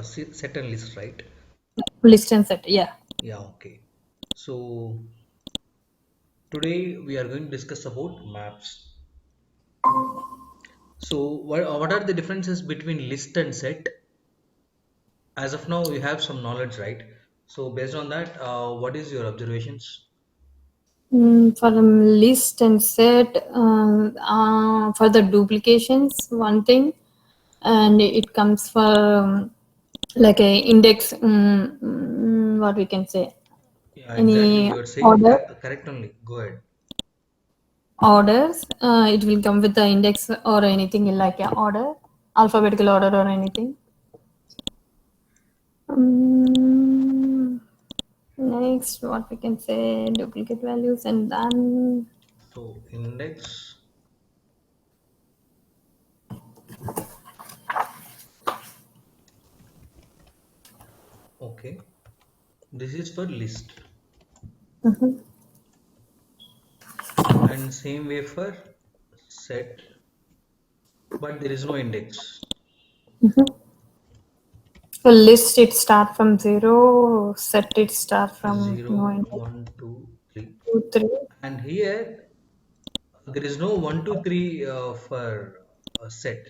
set and list, right? List and set. Yeah. Yeah, okay. So today we are going to discuss about maps. So what are the differences between list and set? As of now, you have some knowledge, right? So based on that, what is your observations? For the list and set, for the duplications, one thing, and it comes for like a index. What we can say, Yeah, exactly. any You are saying order correct only. Go ahead. orders. It will come with the index or anything like a order, alphabetical order or anything. Um, Next, what we can say, duplicate values, and then So index, okay. This is for list, and same way for set, but there is no index. for list it start from zero, set it start from no Zero, index, one, two, three. 2, 3. And here there is no 1, 2, 3 for set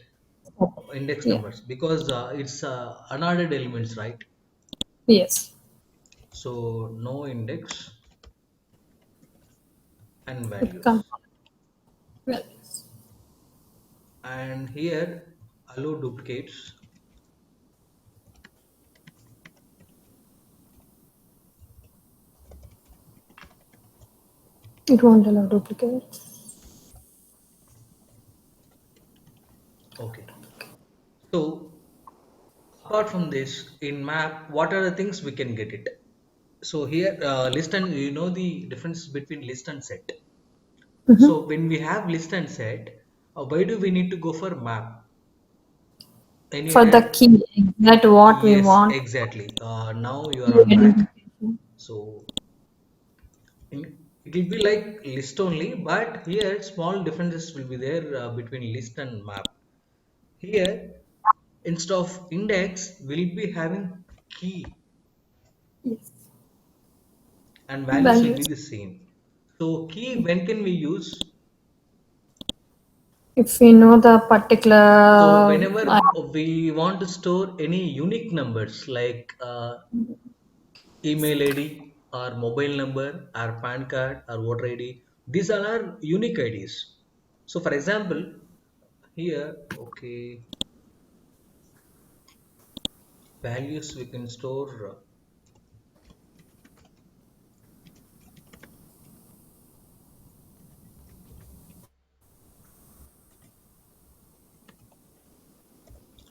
index Yeah. numbers because it's unordered elements, right? Yes. So no index and It comes. values. Well, yes. And here allow duplicates. It won't allow duplicates. Okay. So apart from this, in map, what are the things we can get it? So here list and you know the difference between list and set. So when we have list and set, why do we need to go for map? Any For the idea? key, exact what we Yes, want. exactly. Now you are Key on track. identification. So it will be like list only, but here small differences will be there between list and map. Here, instead of index, we'll be having key Yes. and values will be Values. the same. So key, when can we use? If we know the So particular, whenever we want to store any unique numbers like email ID or mobile number or PAN card or voter ID. These all are unique IDs. So for example, here, okay, values we can store.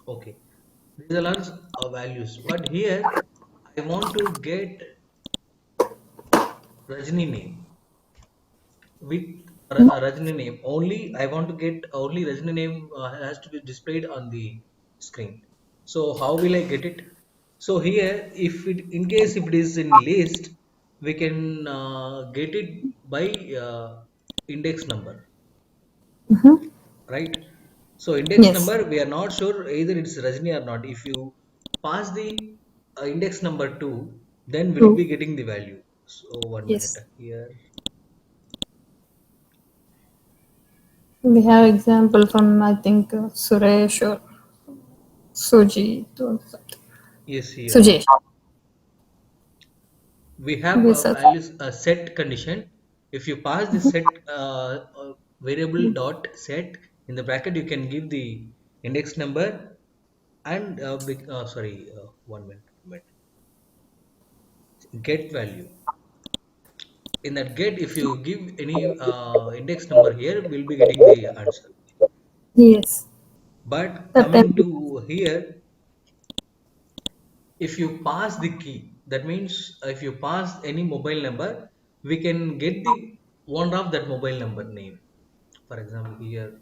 Okay, these all are values. But here, I want to get Rajni name with Rajni name. Only I want to get only Rajni name has to be displayed on the screen. So how will I get it? So here, if it in case if it is in list, we can get it by index number, right? So index yes. number, we are not sure either it's Rajni or not. If you pass the index number two, then we'll True. be getting the value. So one minute Yes. here. We have example from I think Suresh or Sujit or something. Yes, here Sujesh. we have We a search. values a set condition. If you pass the set variable dot set in the bracket, you can give the index number and sorry, one minute, get value. In that get, if you give any index number here, we'll be getting the answer. Yes. But That time. coming to here, if you pass the key, that means if you pass any mobile number, we can get the one of that mobile number name. For example, here,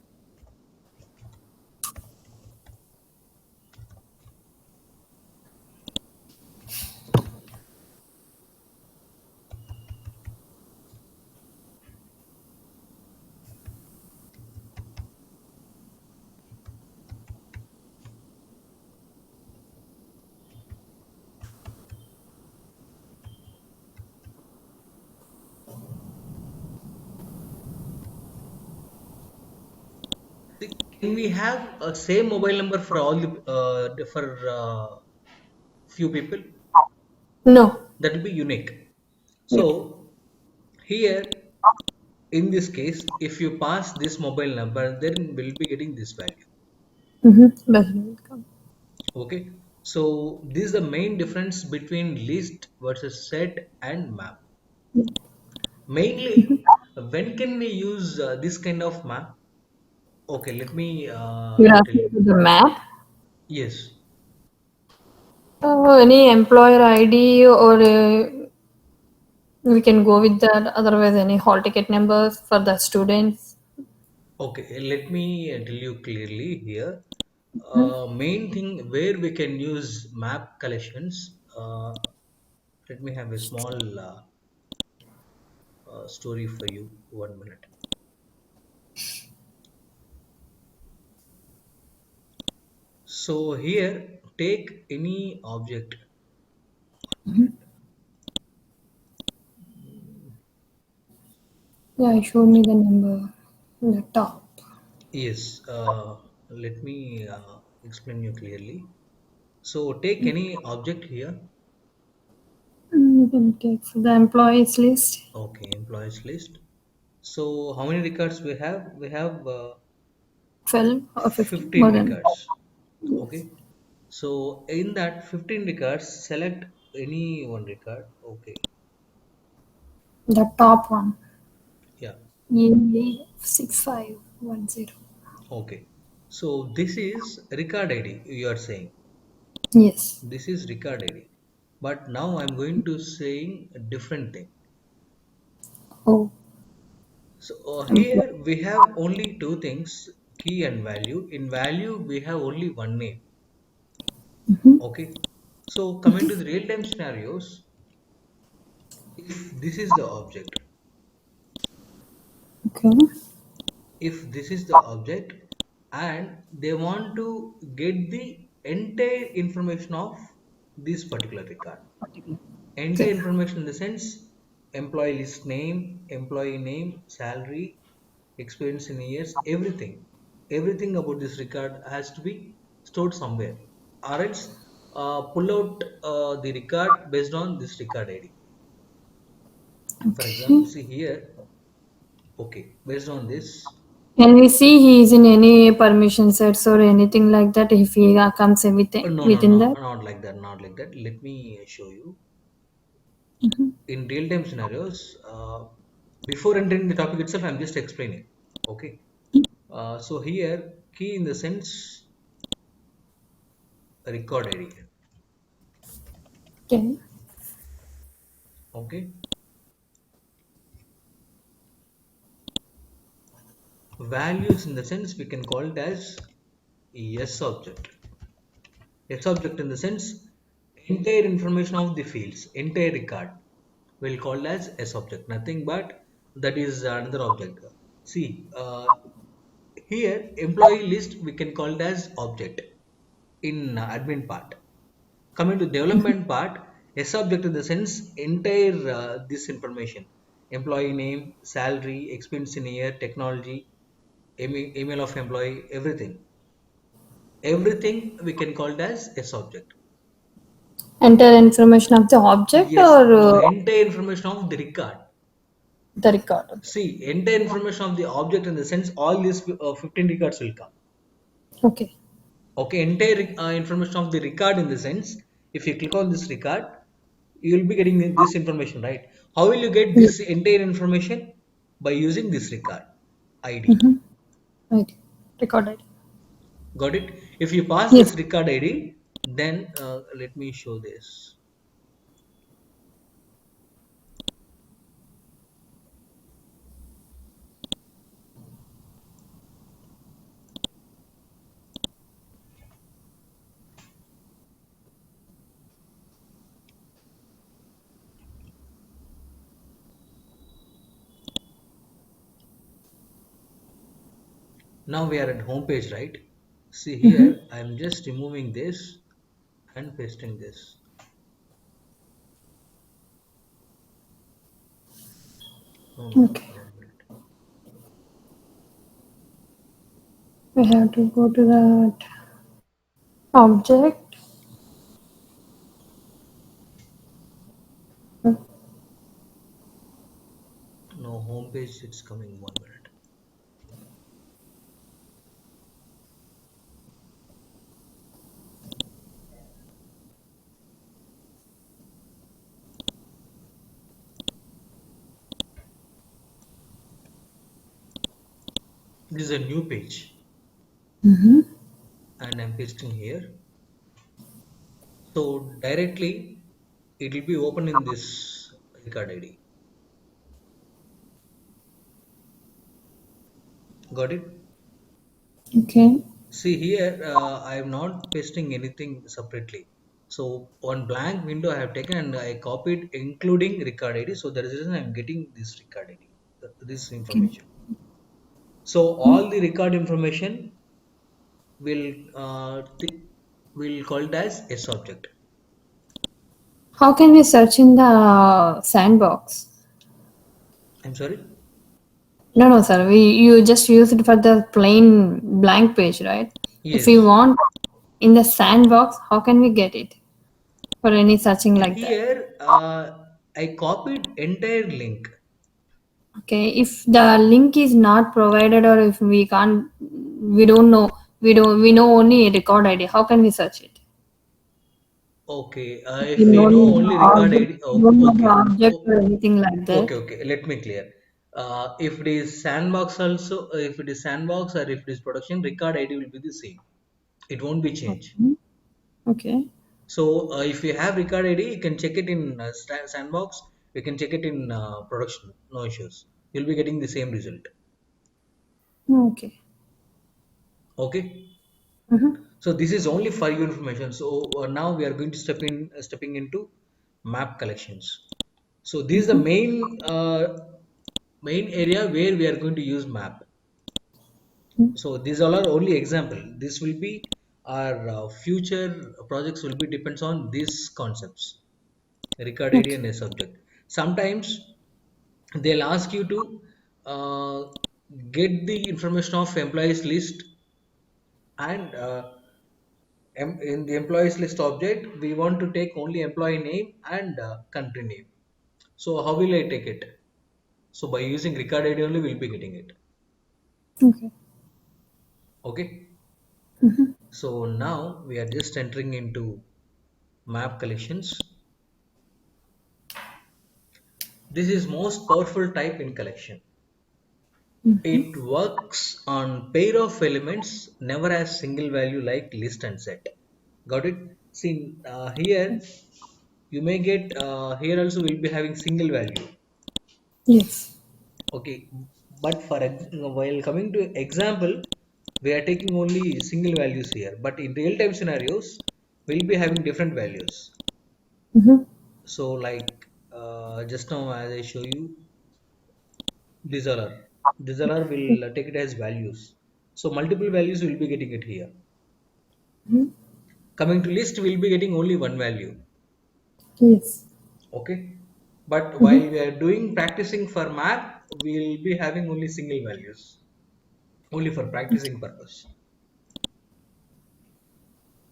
can we have a same mobile number for all the for few people? No. That will be unique. Yeah. So here in this case, if you pass this mobile number, then we'll be getting this value. But welcome. Okay. So this is the main difference between list versus set and map. Mainly, when can we use this kind of map? Okay, let me You're tell asking you. for the map. Yes. Any employer ID or we can go with that. Otherwise, any hall ticket numbers for the students. Okay, let me tell you clearly here. Main thing where we can use map collections. Let me have a small story for you. 1 minute. So here, take any object. 1 minute. Yeah, show me the number in the top. Yes. Let me explain you clearly. So take any object here. You can take for the employees list. Okay, employees list. So how many records we have? We have 12 or 15, 15 more than that. records. Okay. So in that 15 records, select any one record. Okay. The top one. Yeah. EA6510. Okay. So this is record ID, you are saying. Yes. This is record ID. But now I'm going to saying a different thing. Oh, So employee. here we have only two things, key and value. In value, we have only one name. Okay. So coming to the real-time scenarios, if this is the object, Okay. if this is the object and they want to get the entire information of this particular record. Entire Okay. information in the sense employee list name, salary, experience in years, everything. Everything about this record has to be stored somewhere. Or else pull out the record based on this record ID. For example, Okay. see here, okay, based on this, Can we see he is in any permission sets or anything like that if he comes everything no, no, within no, that? not like that, not like that. Let me show you. In real-time scenarios, before entering the topic itself, I'm just explaining. Okay. So here, key in the sense record ID. Okay. Okay. Values in the sense we can call it as yes object. Yes object in the sense entire information of the fields, entire record will call as S object. Nothing but that is another object. See, here employee list we can call it as object in admin part. Coming to development part, S object in the sense entire this information, employee name, salary, expense in year, technology, email of employee, everything we can call it as S object. Enter information of the object Yes, or no, entire information of the record. the record. Okay. See, entire information of the object in the sense all these 15 records will come. Okay. Okay, entire information of the record in the sense if you click on this record, you will be getting this information, right? How will you get Yes. this entire information? By using this record ID. Mm-hmm. Right. Recorded. Got it? If you pass Yes. this record ID, then let me show this. Now we are at home page, right? See Mm-hmm. here, I am just removing this and pasting this. No, no, no, Okay. 1 minute. We have to go to that object. No, home page, it's coming 1 minute. This is a new page Mm-hmm. and I'm pasting here. So directly it will be open in this record ID. Got it? Okay. See here, I am not pasting anything separately. So one blank window I have taken and I copied including record ID. So that is the reason I am getting this record ID, this Okay. information. So all the record information will will call it as S object. How can we search in the sandbox? I'm sorry. No, no, sir. You just use it for the plain blank page, right? If we Yes. want in the sandbox, how can we get it for any searching like that? Here I copied entire link. Okay, if the link is not provided or if we can't, we don't know, we know only a record ID. How can we search it? Okay. We If we don't know know the only record object, ID. we don't know the Okay. object or anything like Okay. that. Okay. Let me clear. If it is sandbox also, if it is sandbox or if it is production, record ID will be the same. It won't be changed. Okay. Okay. So if you have record ID, you can check it in sandbox. You can check it in production. No issues. You'll be getting the same result. Okay. Okay. Mm-hmm. So this is only for your information. So now we are going to stepping into map collections. So this is the main area where we are going to use map. So these all are only example. This will be our future projects will be depends on these concepts, record id Okay. and a subject. Sometimes they'll ask you to uh, get the information of employees list and in the employees list object we want to take only employee name and country name. So how will I take it? So by using record id only we'll be getting it. Okay. Okay. So now we are just entering into map collections. This is most powerful type in collection. It works on pair of elements, never as single value like list and set. Got it? See here you may get here also will be having single value. Yes. Okay, but while coming to example, we are taking only single values here. But in real time scenarios, we'll be having different values. Mm-hmm. So like just now as I show you, Disalar will take it as values. So multiple values will be getting it here. Coming to list, we'll be getting only one value. Yes. Okay. But while Mm-hmm. we are doing practicing for map, we'll be having only single values, only for practicing purpose.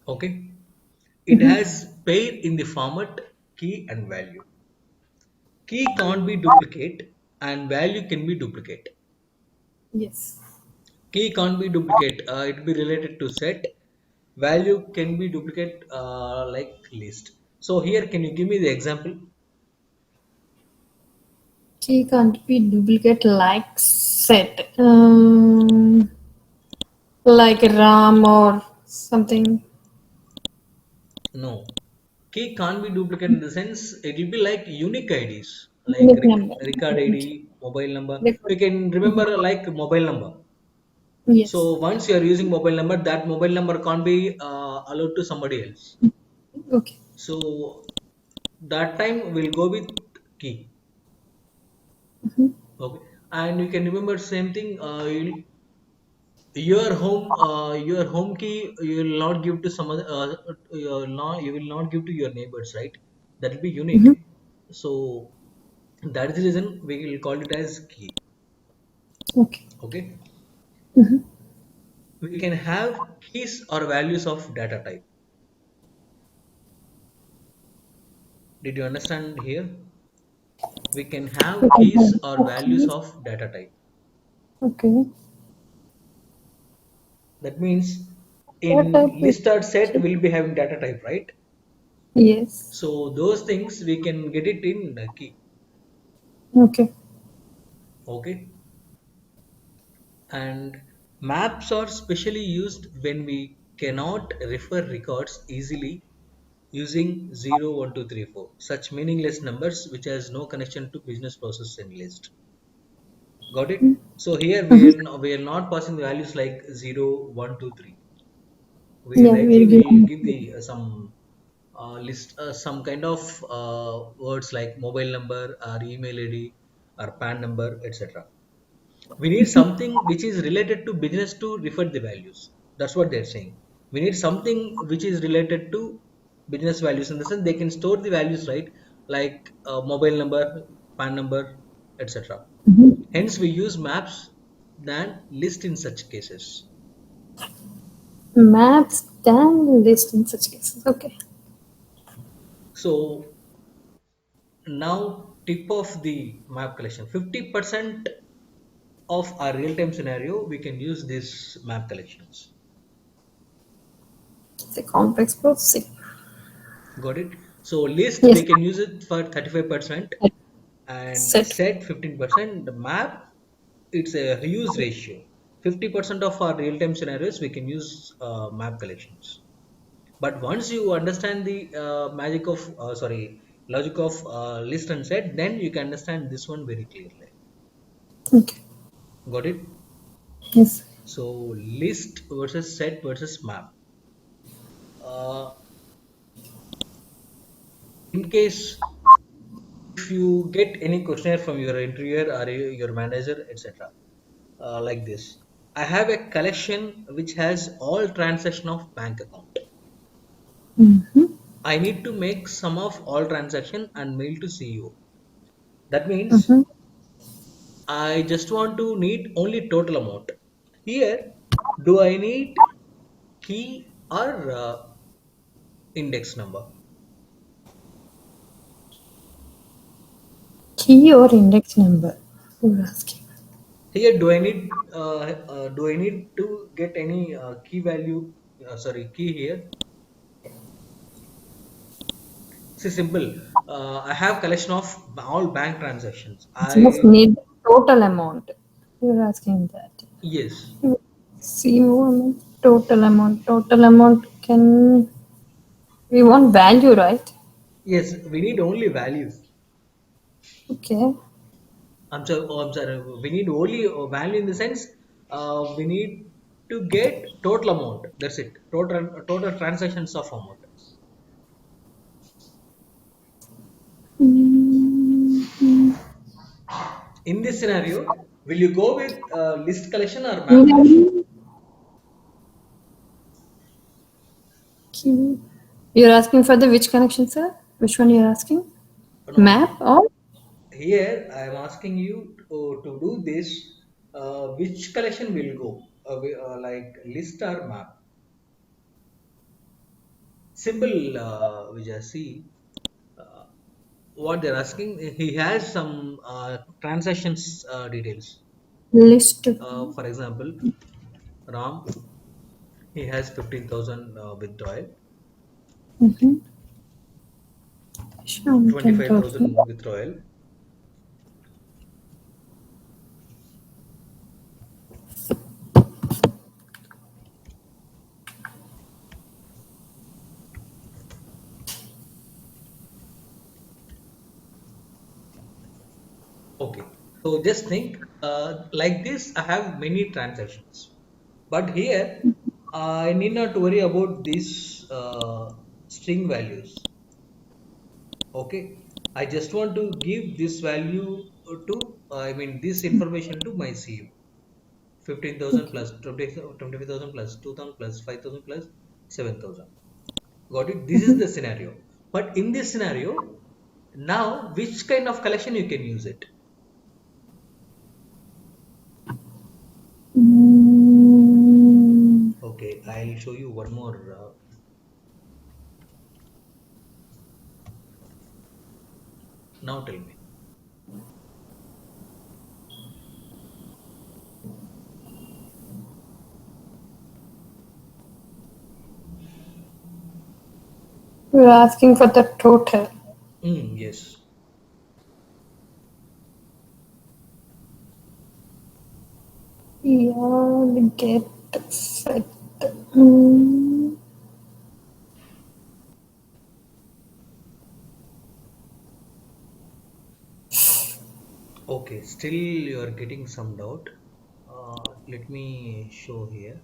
Okay. It has pair in the format key and value. Key can't be duplicate and value can be duplicate. Yes. Key can't be duplicate. It be related to set. Value can be duplicate like list. So here, can you give me the example? Key can't be duplicate like set. Like RAM or something. No. Key can't be duplicate in the sense it will be like unique IDs, like Unique number. record Okay. ID, mobile number. Record. We can remember like mobile number. Yes. So once you are using mobile number, that mobile number can't be allowed to somebody else. Okay. So that time we'll go with key. Okay, and you can remember same thing. Your home key you will not give to some other. You will not give to your neighbors, right? That will be unique. Mm-hmm. So that is the reason we will call it as key. Okay. Okay. we can have keys or values of data type. Did you understand here? We can have keys or values Okay. of data type. Okay. That means What in type is list or set key? we'll be having data type, right? Yes. So those things we can get it in the key. Okay. Okay. And maps are specially used when we cannot refer records easily using 0, 1, 2, 3, 4. Such meaningless numbers which has no connection to business process in list. Got it? So here Mhm. we are not passing the values like 0, 1, 2, 3. We Yeah, directly we'll will give. give the some list some kind of words like mobile number or email ID or PAN number, etc. We need something which is related to business to refer the values. That's what they're saying. We need something which is related to business values in the sense they can store the values, right? Like mobile number, PAN number, etc. Mhm. Hence, we use maps than list in such cases. Maps than list in such cases. Okay. So now tip of the map collection. 50% of our real-time scenario, we can use these map collections. It's a complex processing. Got it? So list we Yes. can use it for 35% and Set. set 15%. The map it's a use ratio. 50% of our real-time scenarios we can use map collections. But once you understand the magic of logic of list and set, then you can understand this one very clearly. Okay. Got it? Yes. So list versus set versus map. Uh, in case if you get any questionnaire from your interviewer or your manager, etc., like this, I have a collection which has all transaction of bank account. Mm-hmm. I need to make sum of all transaction and mail to CEO. That means Mm-hmm. I just want to need only total amount. Here, do I need key or index number? Key or index number? You're asking. Here, do I need to get any key value? Key here. See, simple. I have collection of all bank transactions. Just I need total amount. You're asking that. Yes, CO amount, total amount. Total amount can we want value, right? yes. We need only value. Okay. I'm sorry. We need only value in the sense we need to get total amount. That's it. Total transactions of amount. Mm-hmm. In this scenario, will you go with list collection or map collection? Key. Key. You're asking for the which connection, sir? Which one you're asking? No. Map or Here I am asking you to do this. Which collection will go? Like list or map? Simple, Vijay. See, uh, what they're asking, he has some transactions details. list? For example, Ram, he has 15,000 withdrawal, Mm-hmm. Shyam, 10,000. 25,000 withdrawal. Okay. So just think like this, I have many transactions. But here, I need not worry about these string values. Okay. I just want to give this value this information to my CEO. 15,000 Okay. plus 25,000 plus 2,000 plus 5,000 plus 7,000. Got it? This is Mm-hmm. the scenario. But in this scenario, now which kind of collection you can use it? Okay, I'll show you one more. Now tell me. We're asking for the total. Yes. Yeah, get set. Mm, Okay, still you are getting some doubt. Let me show here.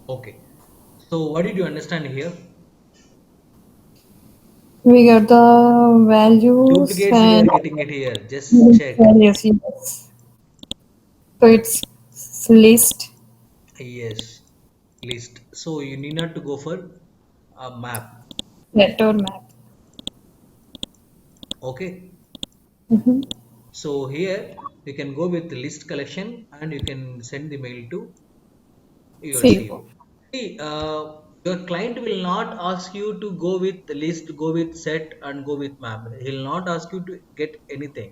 Okay. So what did you understand here? we got the values Duplicates we are and getting it here. Just check. values, yes. So it's list, Yes. List. So you need not to go for a map. letter map. Okay. Mm-hmm. So here you can go with the list collection and you can send the mail to your See, CEO. See, your client will not ask you to go with the list, go with set, and go with map. He'll not ask you to get anything.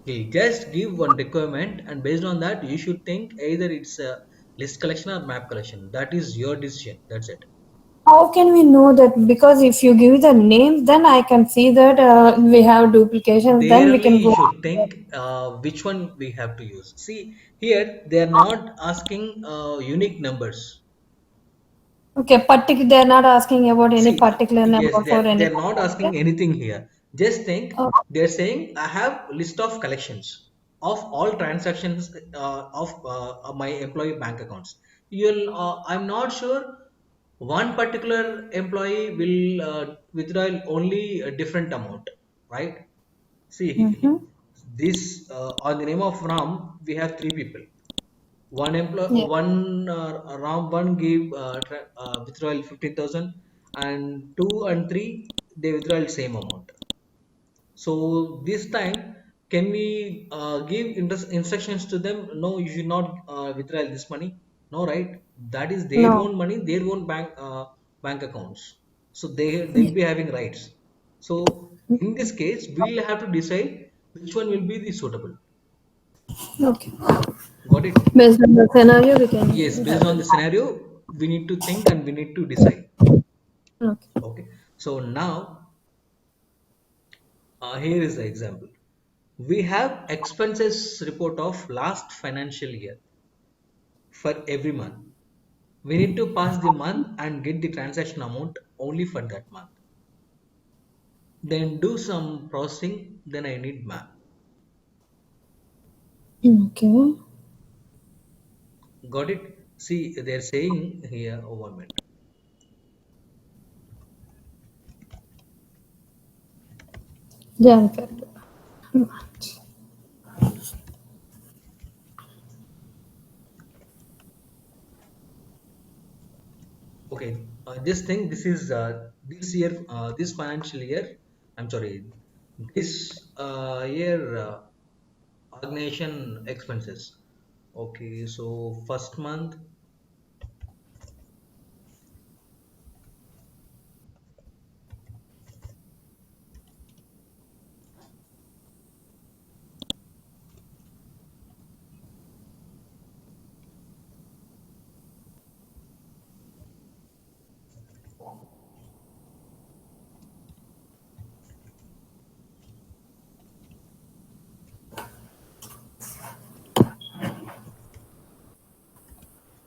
He'll just give one requirement, and based on that, you should think either it's a list collection or map collection. That is your decision. That's it. how can we know that? Because if you give the names, then I can see that we have duplications. There Then we only can you go. should think which one we have to use. See, here they are not asking unique numbers. Okay, particular. They're not asking about any See, particular yes, number for any they're not transaction. asking anything here. Just think Oh, they're saying I have list of collections of all transactions of my employee bank accounts. I'm not sure one particular employee will withdraw only a different amount, right? See, mm-hmm. this on the name of Ram, we have three people. Yeah. Ram one gave withdrawal 15,000 and two and three they withdrawal same amount. So this time, can we give instructions to them? No, you should not withdraw this money. No, right? That is their No. own money, their own bank accounts. So they'll Yeah. be having rights. So in this case, we'll have to decide which one will be the suitable. Okay. Got it? Based on the scenario, we can Yes, we based have on to. the scenario, we need to think and we need to decide. Okay. Okay. So now, here is the example. We have expenses report of last financial year for every month. We need to pass the month and get the transaction amount only for that month. Then do some processing. Then I need map. Okay. Got it? See, they're saying here. Oh, 1 minute. Jan Feb. March. Okay. This thing. This is this year. This financial year. I'm sorry. This year organization expenses. Okay. So first month.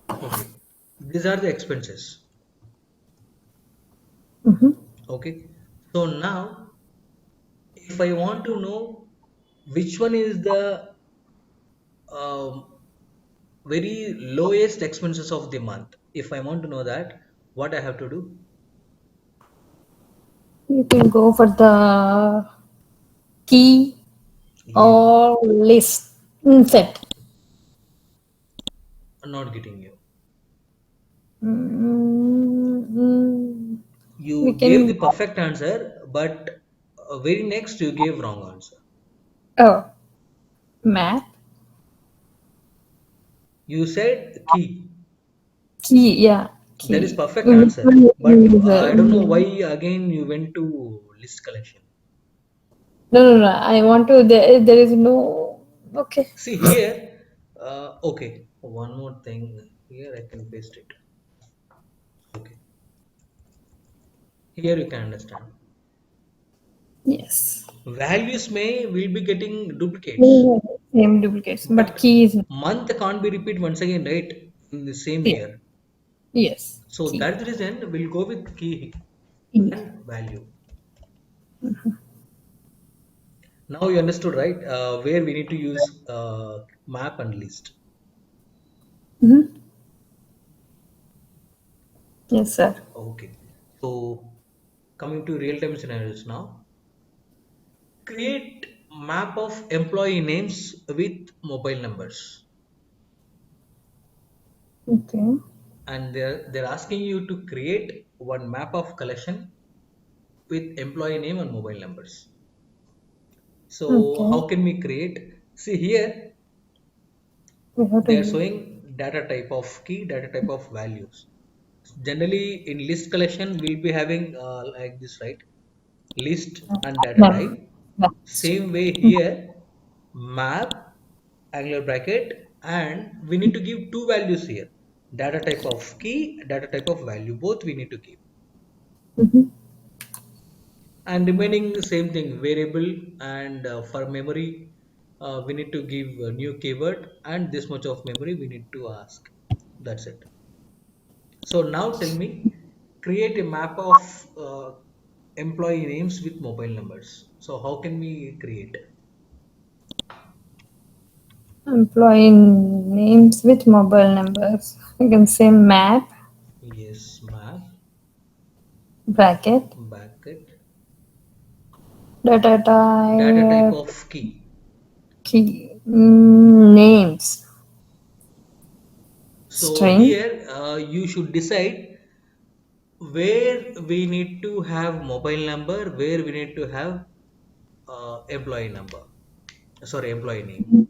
Okay. These are the expenses. Mm-hmm. Okay. So now, if I want to know which one is the um, very lowest expenses of the month, if I want to know that, What I have to do? You can go for the key Yeah, or list set. I'm not getting you. Mm, we You gave can the perfect answer, but very next you gave wrong answer. oh map You said key. key, yeah, That is key. perfect Which answer. one But is, I don't know why again you went to list collection. no, no, no. I want to. There is no. Okay. See here. Okay. One more thing. Here I can paste it. Okay. Here you can understand. Yes. Values may will be getting duplicates, Yeah, same duplicates, but but key is month can't be repeat once again, right? In the same yeah. year. Yes. So Key. that's the reason we'll go with key Key. and value. Now you understood, right? Where we need to use map and list. Mm-hmm. Yes, sir. Okay. So coming to real-time scenarios now. Create map of employee names with mobile numbers. Okay. And they're asking you to create one map of collection with employee name and mobile numbers. So Okay. how can we create? See here, We have they are to. showing data type of key, data type of values. Generally, in list collection, we'll be having like this, right? List and data Map. type. That's Same way here, map, angular bracket, and we need to give two values here. Data type of key, data type of value. Both we need to give. mm-hmm. And remaining same thing, variable and for memory, we need to give a new keyword and this much of memory we need to ask. That's it. So now tell me, create a map of employee names with mobile numbers. So how can we create? Employee names with mobile numbers. You can say map Yes, map, bracket bracket, data data type type of key. key names So string. here you should decide where we need to have mobile number, where we need to have employee number. Sorry, employee name.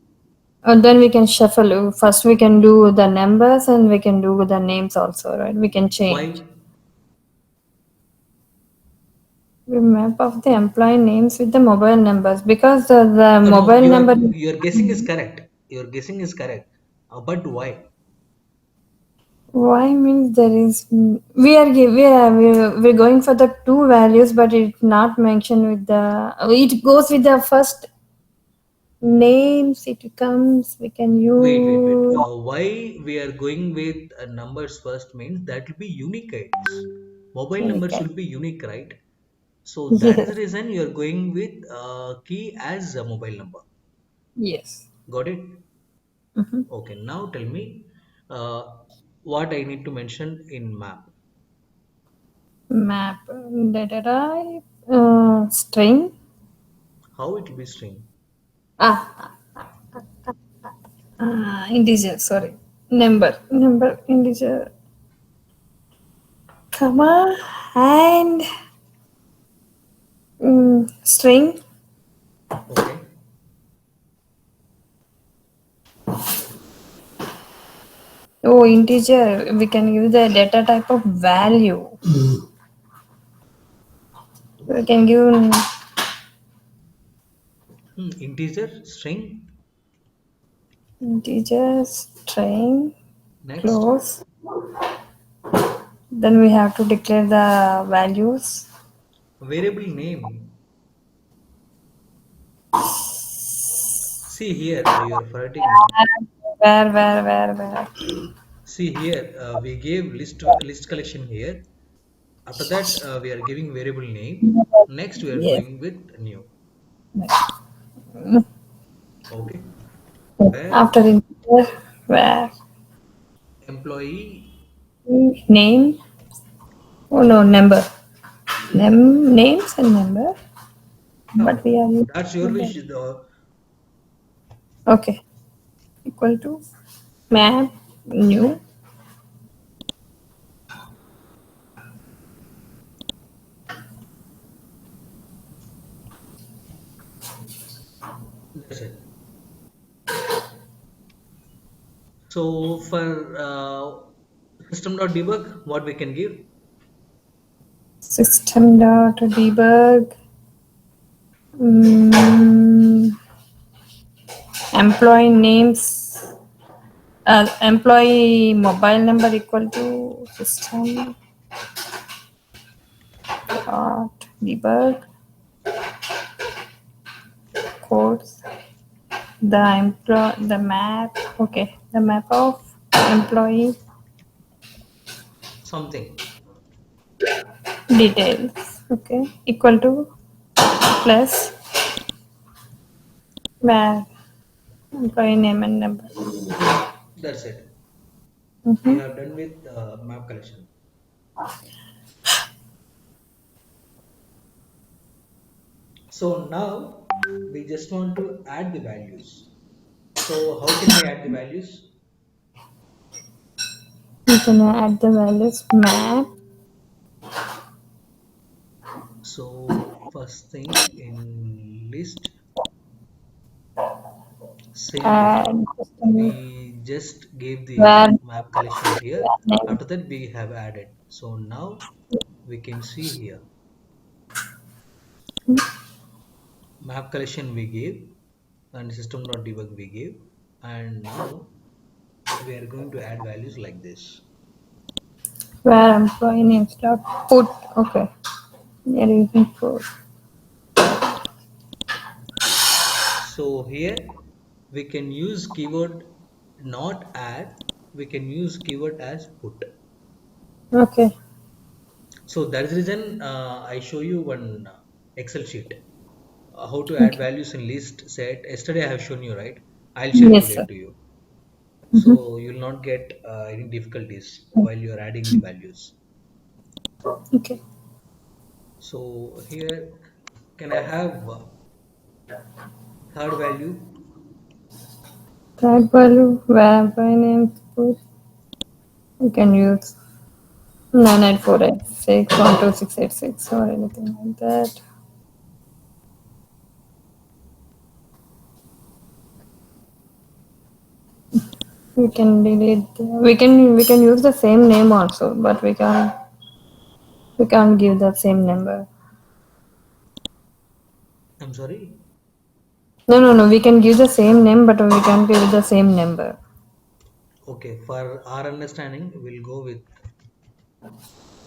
Then we can shuffle. First, we can do the numbers and we can do the names also, right? We can change. Why? We map of the employee names with the mobile numbers because the No, mobile number. your guessing is correct. Your guessing is correct. But why? Why means there is we're going for the two values, but it's not mentioned with the. It goes with the first names. It comes. We can Wait. use. Why we are going with numbers first means that will be unique IDs. Mobile number Okay. should be unique, right? So that is the Yes. reason you are going with key as a mobile number. Yes. Got it? Mhm. Okay. Now tell me uh, what I need to mention in map. Map data type string. How it will be string. Ah, integer. Sorry, number integer. Comma and string. Okay. Oh, integer. We can use the data type of value. We can give Integer string. integer string Next. close. Then we have to declare the values. Variable name. See here, you are forgetting. Where? See here, we gave list collection here. After that, we are giving variable name. Next, we are Yes. going with new. Okay. Where After integer, where employee name Oh no, number. Names and number, but No, we are using that's your number. wish. Okay, equal to map new. That's it. So for system.debug, what we can give? System dot debug. Mm, employee names. Employee mobile number equal to system dot debug codes. The map. Okay, the map of employee Something. details. Okay, equal to plus where employee name and number. That's it. We Mm-hmm. have done with map collection. So now we just want to add the values. So how can we add the values? You can add the values map So first thing in list, same before. and system We just gave where the map collection here. name. After that we have added. So now we can see here map collection we gave and system.debug we gave, and now we are going to add values like this. Where employee names dot put. Okay, we are using put. So here we can use keyword not add, we can use keyword as put. Okay. So that is the reason I show you one Excel sheet how to add Okay. values in list set. Yesterday I have shown you, right? I'll share Yes, today sir. to you. Mm-hmm. So you'll not get any difficulties while you're adding the values. Okay. So here, can I have third value? Tag value where employee names put. You can use 99486 or anything like that. We can delete. We can use the same name also, but we can't give the same number. I'm sorry. No, no, no. We can give the same name, but we can't give the same number. Okay, for our understanding, we'll go with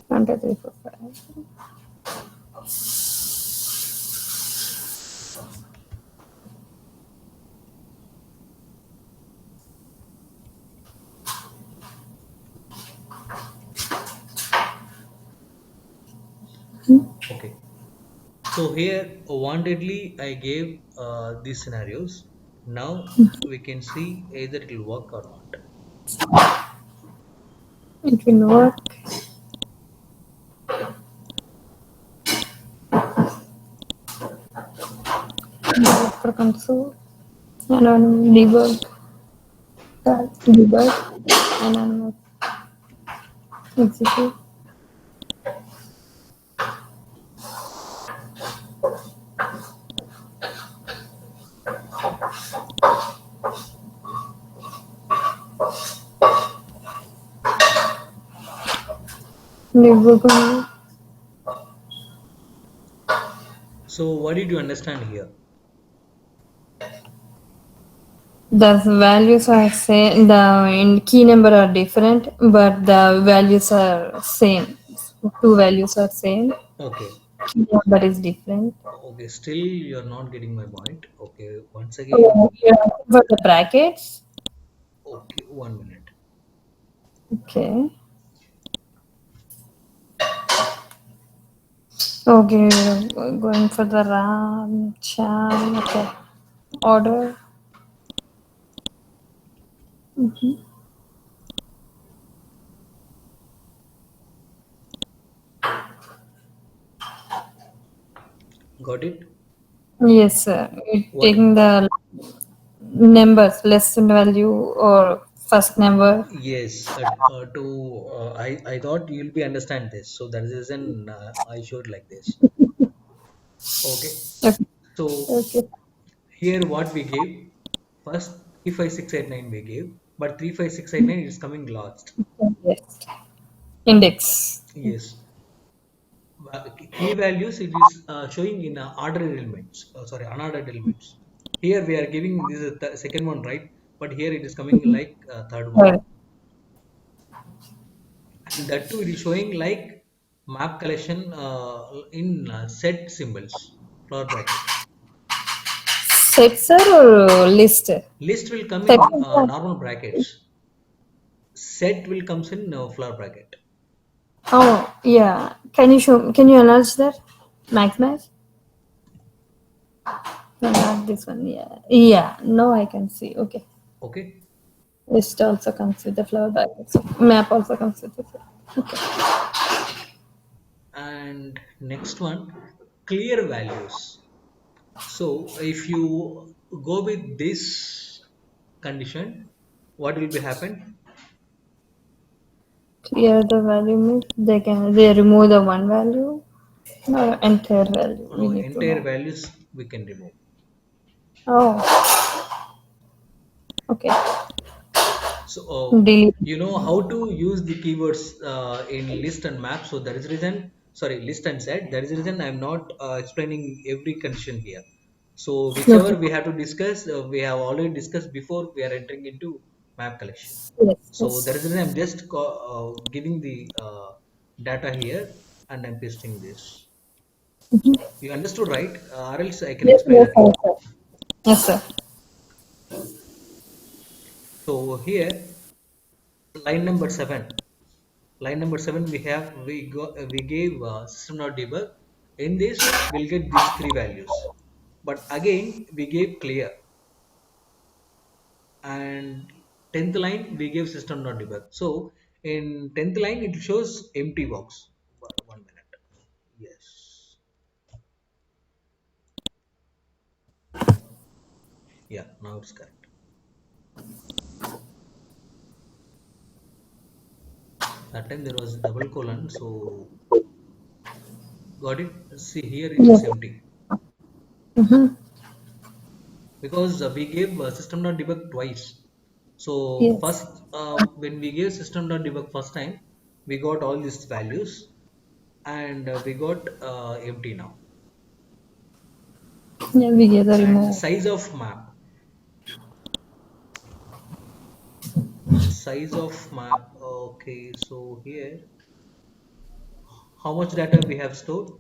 1, 2, 3, 4, 5. okay. So here, wantedly, I gave these scenarios. Now we can see either it will work or not. It will work. For console and on debug, debug, and on execute. Debug only. So what did you understand here? The values are same. The key number are different, but the values are same. Two values are same. Okay. Key number is different. Okay, still you're not getting my point. Okay, once Oh, again, you're asking for the brackets. okay, 1 minute. Okay. Okay, we're going for the RAM, cham. Okay. Order. Got it? Yes, sir. It What? taking the numbers, less than value or first number. Yes. To I thought you'll be understand this, so that is the reason I showed like this. Okay. Okay. So Okay. here what we gave first 35689 we gave, but 35689 is coming last. Yes. Index. Yes. Key values it is showing in ordered elements. Sorry, unordered elements. Here we are giving this is the second one, right? But here it is coming like third one, Right. and that too it is showing like map collection in set symbols, flower bracket. Set, sir, or list? Set. List will come Is in the- normal brackets. Set will comes in flower bracket. Oh, yeah. Can you show? Can you enlarge that? Max max? No, not this one. Yeah. Yeah. No, I can see. Okay. Okay. List also comes with the flower baskets. Map also comes with the flower. Okay. And next one, clear values. So if you go with this condition, what will be happen? Clear the value means they remove the one value or entire value. We No, need to entire know. values we can remove. Oh, okay. So Delete. you know how to use the keywords in list and map. So that is reason, sorry, list and set. That is the reason I'm not explaining every condition here. So whichever Okay. we have to discuss, we have already discussed before we are entering into map collection. Yes. So that is the Yes. reason I'm just giving the data here and I'm pasting this. You understood, right? Or else I can Yes. explain Yes. again. Yes, sir. Yes, sir. So here, line number seven. Line number seven, we gave system.debug. In this, we'll get these three values. But again, we gave clear. And tenth line, we gave system.debug. So in tenth line, it shows empty box. 1 minute. Yes. Yeah, now it's correct. That time there was double colon, so got it. See here it is Yes. empty Mm-hmm. because we gave system.debug twice. So Yes. first, when we gave system.debug first time, we got all these values and we got empty now. Yeah, we get the And remove. size of map, size of map. Okay, so here, how much data we have stored?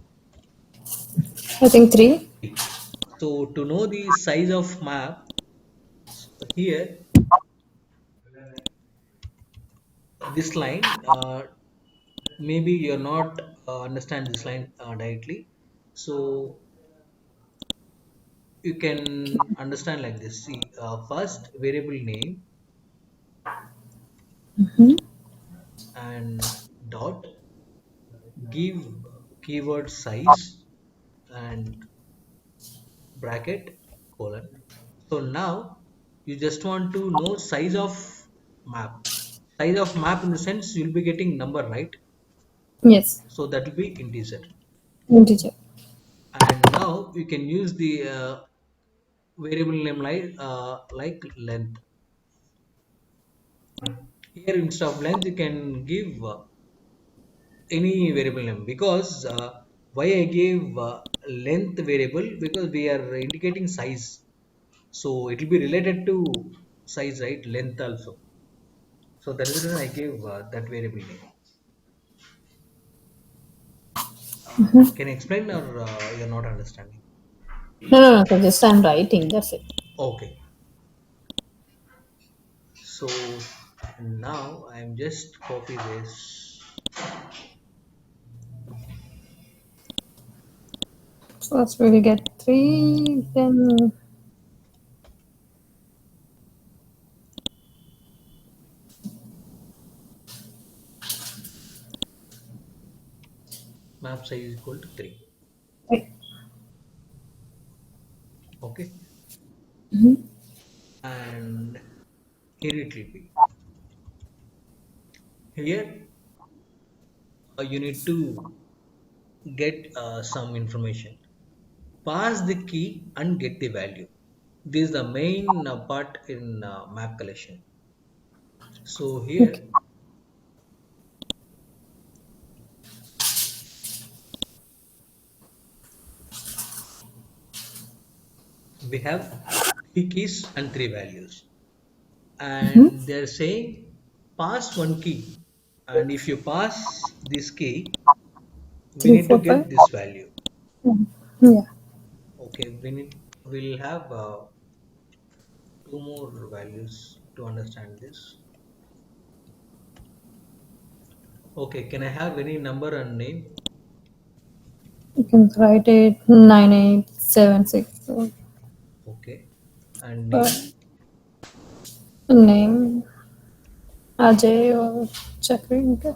I think three. 3. So to know the size of map, here this line, maybe you're not understand this line directly. So you can understand like this. See, first variable name Mm-hmm. and dot give keyword size and bracket colon. So now you just want to know size of map. Size of map in the sense you'll be getting number, right? Yes. So that will be integer. Integer. And now you can use the variable name like length. Here instead of length you can give any variable name because why I gave length variable because we are indicating size, so it will be related to size, right? Length also. So that is the reason I gave that variable name. Can you explain or you're not understanding? No, no, no. So just I'm writing. That's it. Okay. So now I'm just copy this. First we will get three. Then Map size equal to 3. wait. Okay, and here it will be. Here you need to get some information. Pass the key and get the value. This is the main part in map collection. So here Okay. we have three keys and three values, and they're saying pass one key, and if you pass this key, we Three, need to four, five. get this value. Yeah. Okay, we'll have two more values to understand this. Okay, can I have any number and name? You can write it 9876. Okay, and name? But name Ajay or Chakri. Okay.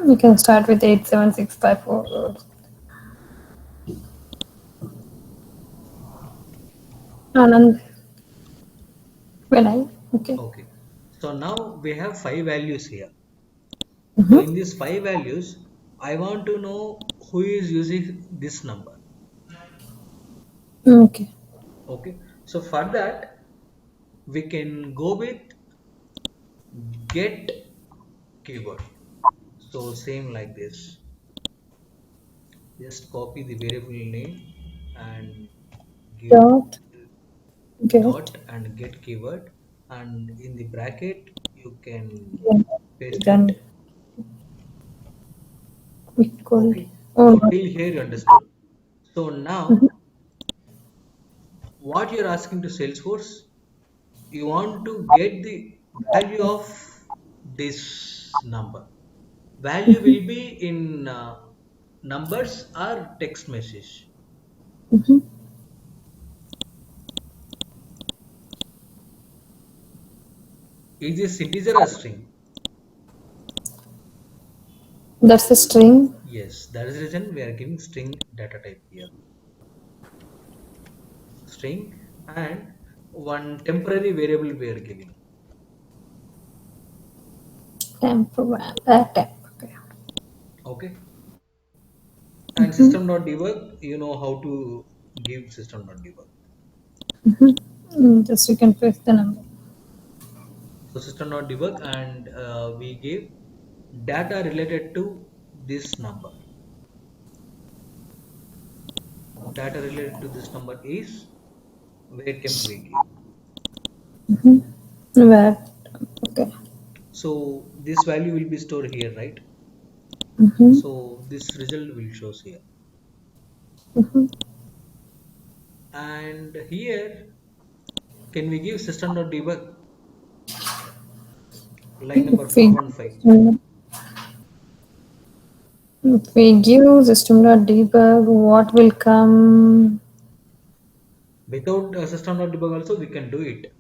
You can start with 87654 or Anand Vinay. Okay. Okay, so now we have five values here. So in Mm-hmm. these five values, I want to know who is using this number. Okay. Okay, so for that, we can go with get keyword. So same like this. Just copy the variable name and give Dot get dot and get keyword, and in the bracket you can paste it. done equal. Okay, Oh so no. till here you understood. So now what you're asking to Salesforce, you want to get the value of this number. Value will be in numbers or text message. Is this integer or string? That's the string. Yes, that is the reason we are giving string data type here. String, and one temporary variable we are giving. Temp program. Temp. Okay. Okay, and system.debug, you know how to give system.debug. Just you can paste the number. So system.debug, and we give data related to this number. Data related to this number is where temp we give. Where? Okay. So this value will be stored here, right? So this result will shows here. And here, can we give system.debug line number If we 415? if we give system.debug, what will come? Without system.debug also we can do it,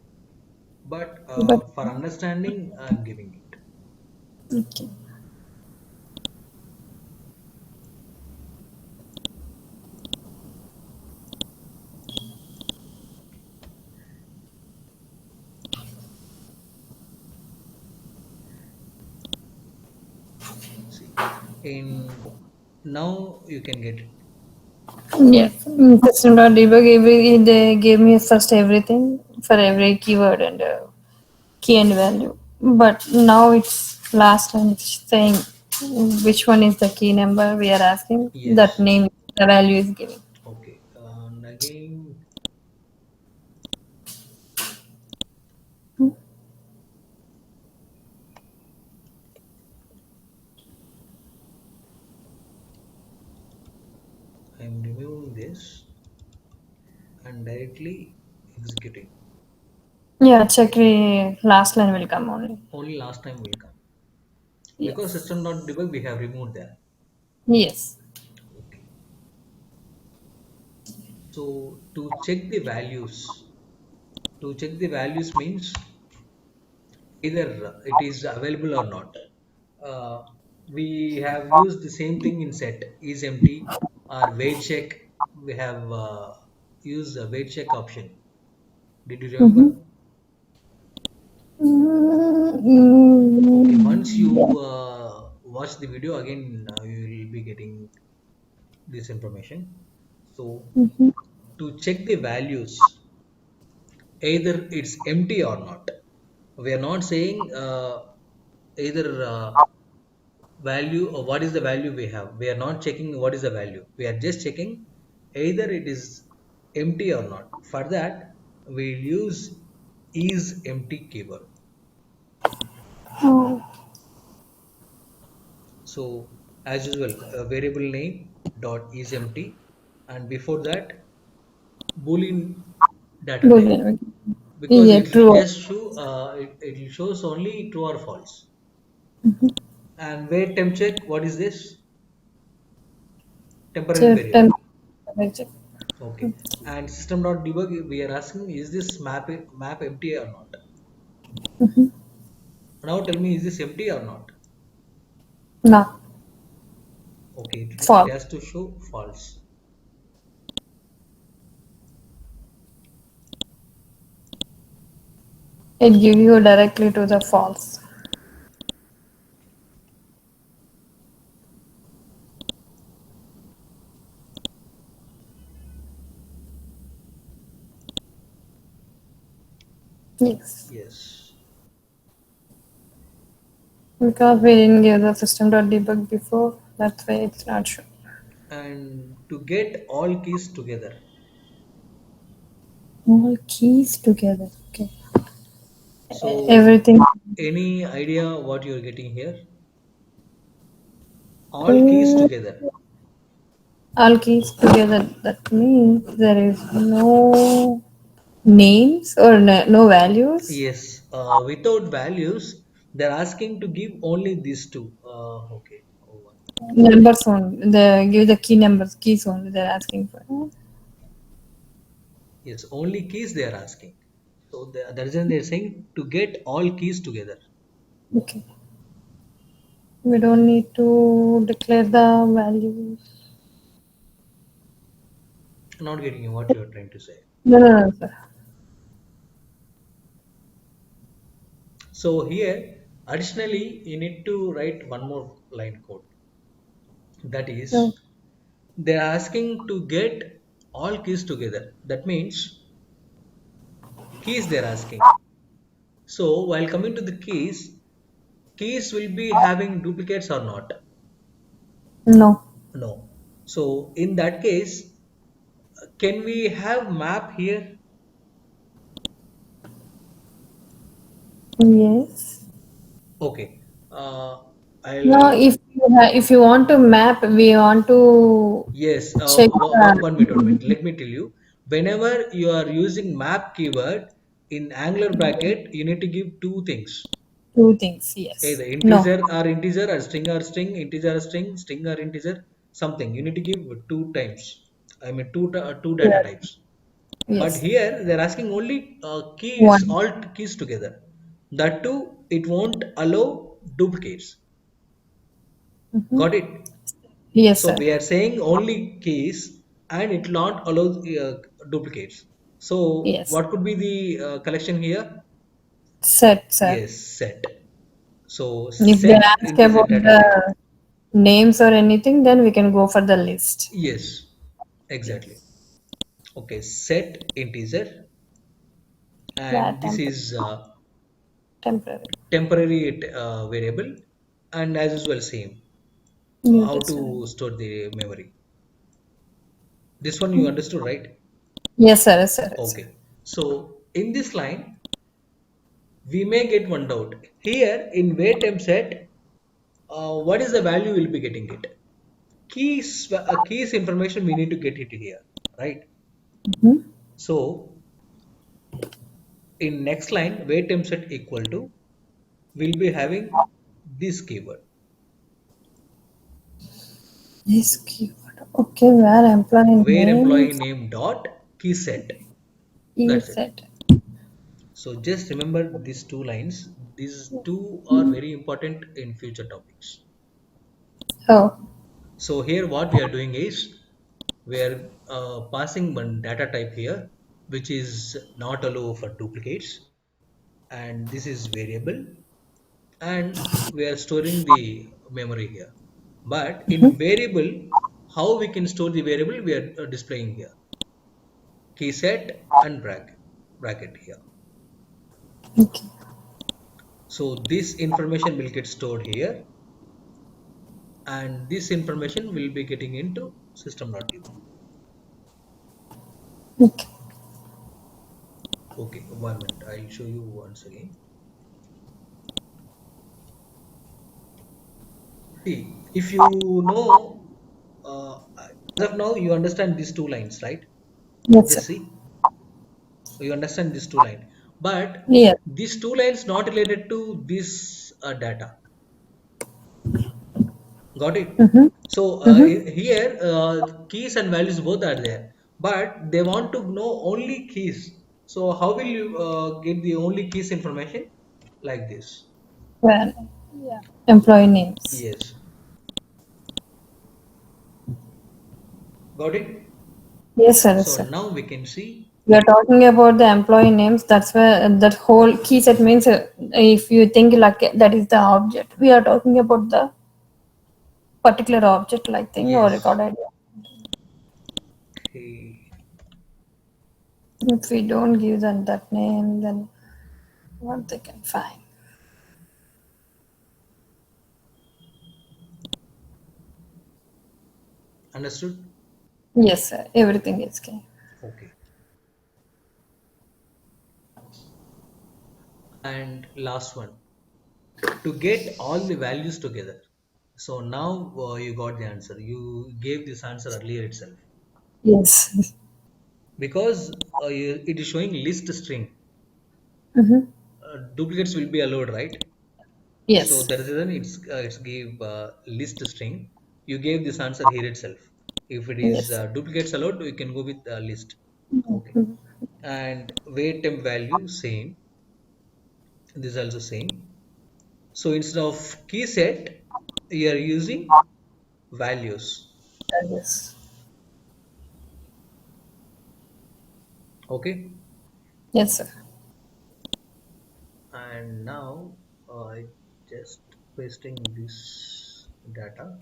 but But for understanding I'm giving it. okay. See, in now you can get it. Yes, system.debug, they gave me first everything for every keyword and key and value. But now it's last and it's saying which one is the key number we are asking. That Yes. name, the value is giving. Okay. And again, I'm removing this and directly executing. Yeah, check last line will come only. Only last time will come because Yes. system.debug we have removed that. Yes. Okay. So to check the values means either it is available or not. Uh, We have used the same thing in set is empty or wait check. We have used the wait check option. Did you Mm-hmm. remember? Okay, once Yeah. you watch the video again, you will be getting this information. So Mm-hmm. to check the values, either it's empty or not. We are not saying either value or what is the value we have. We are not checking what is the value. We are just checking either it is empty or not. For that, we use is empty keyword. Oh, So as usual, a variable name dot is empty, and before that boolean data type, Boolean. because Yeah, it will true. just show it will shows only true or false. And wait temp check, what is this? Temporary So, variable. temperature. Okay. And system.debug, we are asking is this map empty or not? Now tell me, is this empty or not? No, Okay, it false. has to show false. It give you directly to the false. Yes. Yes. Because we didn't give the system.debug before, that's why it's not sure. And to get all keys together. All keys together. Okay. So Everything. any idea what you're getting here? All keys Mm, together. all keys together. That means there is no names or no values. Yes. Without values, they're asking to give only these two. Okay. Oh, one. Numbers only. The give the key numbers, keys only. They're asking for. Yes, only keys they are asking. So the reason they're saying to get all keys together. Okay. We don't need to declare the values. Not getting you what you're trying to say. No, no, no, sir. So here, additionally, you need to write one more line code. That No. is, they're asking to get all keys together. That means keys they're asking. So while coming to the keys will be having duplicates or not? No. No. So in that case, can we have map here? Yes. Okay. Now, I'll if you want to map, we want to Yes, check one minute, 1 minute. Let me tell you. Whenever you are using map keyword in Angular bracket, you need to give two things. two things. Yes. Either No. integer, or string, integer or string, string or integer, something. You need to give two times. I mean, two data Yes. types. But Yes. here they're asking only keys, One. all keys together. That too, it won't allow duplicates. Mm-hmm. Got it? Yes, So sir. we are saying only keys and it will not allow duplicates. So Yes. what could be the collection here? Set, sir. Yes, set. So If they set ask integer about data type. the names or anything, then we can go for the list. Yes, exactly. Yes. Okay, set integer, Yeah, and this temporary. is Temporary. temporary variable, and as usual same. New How testament. to store the memory. This one you understood, right? Yes, sir. Yes, sir. Yes, sir. Okay. So in this line, we may get one doubt. Here in wait temp set, what is the value we'll be getting it? Keys information we need to get it here, right? Mm-hmm. So in next line, wait temp set equal to, we'll be having this keyword. This keyword. Okay, where employee Where name employee name dot key set. That's is it. set. So just remember these two lines. These two are very important in future topics. Oh. So here what we are doing is we are passing one data type here, which is not allow for duplicates, and this is variable, and we are storing the memory here. But in variable, how we can store the variable, we are displaying here. Key set and bracket here. Okay. So this information will get stored here, and this information will be getting into system.ut. Okay. Okay, 1 minute. I'll show you once again. See, if you know, as of now, you understand these two lines, right? Yes, sir. Just see, you understand these two lines, but Yes. these two lines not related to this data. Got it? Mm-hmm. So Mm-hmm. here, keys and values both are there, but they want to know only keys. So how will you get the only keys information? Like this. Well, yeah. Employee names. Yes. Got it? Yes, sir. Yes, So sir. now we can see. We are talking about the employee names. That's where that whole key set means. If you think like that is the object, we are talking about the particular object like thing or Yes. record idea. Okay. If we don't give them that name, then what they can find. Understood? Yes, sir. Everything is key. Okay. And last one, to get all the values together. So now you got the answer. You gave this answer earlier itself Yes. because it is showing list string. Mm-hmm. Duplicates will be allowed, right? So Yes. that is the reason it's give list string. You gave this answer here itself. If it is Yes. duplicates allowed, you can go with list. Okay. Mhm. And wait temp value same. This is also same. So instead of key set, you are using values. Yes. Okay. Yes, sir. And now I just pasting this data,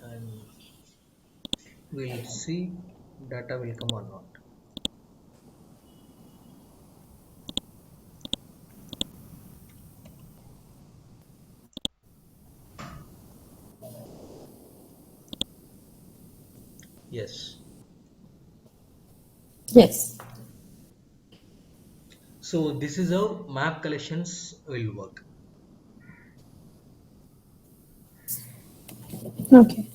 and we'll see data will come or not. Yes. Yes. So this is how map collections will work. Okay.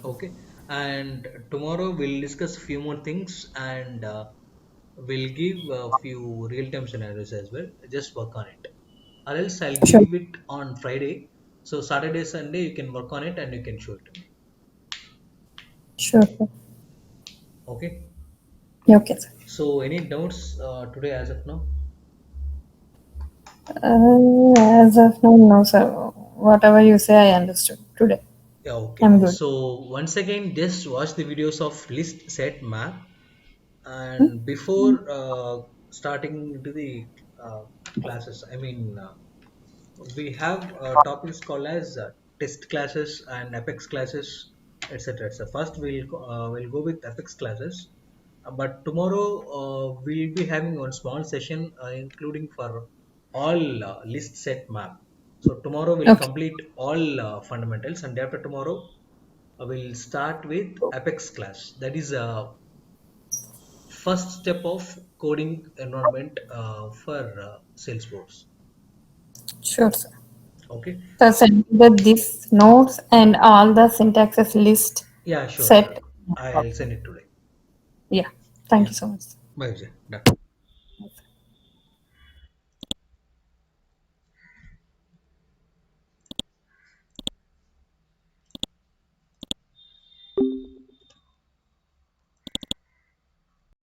Okay. And tomorrow we'll discuss a few more things, and we'll give a few real-time scenarios as well. Just work on it. Or else I'll Sure. give it on Friday. So Saturday, Sunday you can work on it and you can show it to me. Sure. Sure. Okay. Okay, sir. So any doubts today as of now? As of now, no, sir. Whatever you say, I understood today. Yeah, okay. I'm good. So once again, just watch the videos of list set map, Hmm? and before starting into the classes, I mean, we have topics called as test classes and apex classes, etc. So first we'll go with apex classes, but tomorrow we'll be having one small session including for all list set map. So tomorrow we'll Okay. complete all fundamentals, and after tomorrow we'll start with apex class. That is first step of coding environment for Salesforce. Sure, sir. Okay. So send me these notes and all the syntaxes list Yeah, sure, sure. set. I'll send it today. Yeah. Thank Yeah. you so much. Bye, Vijay. Done.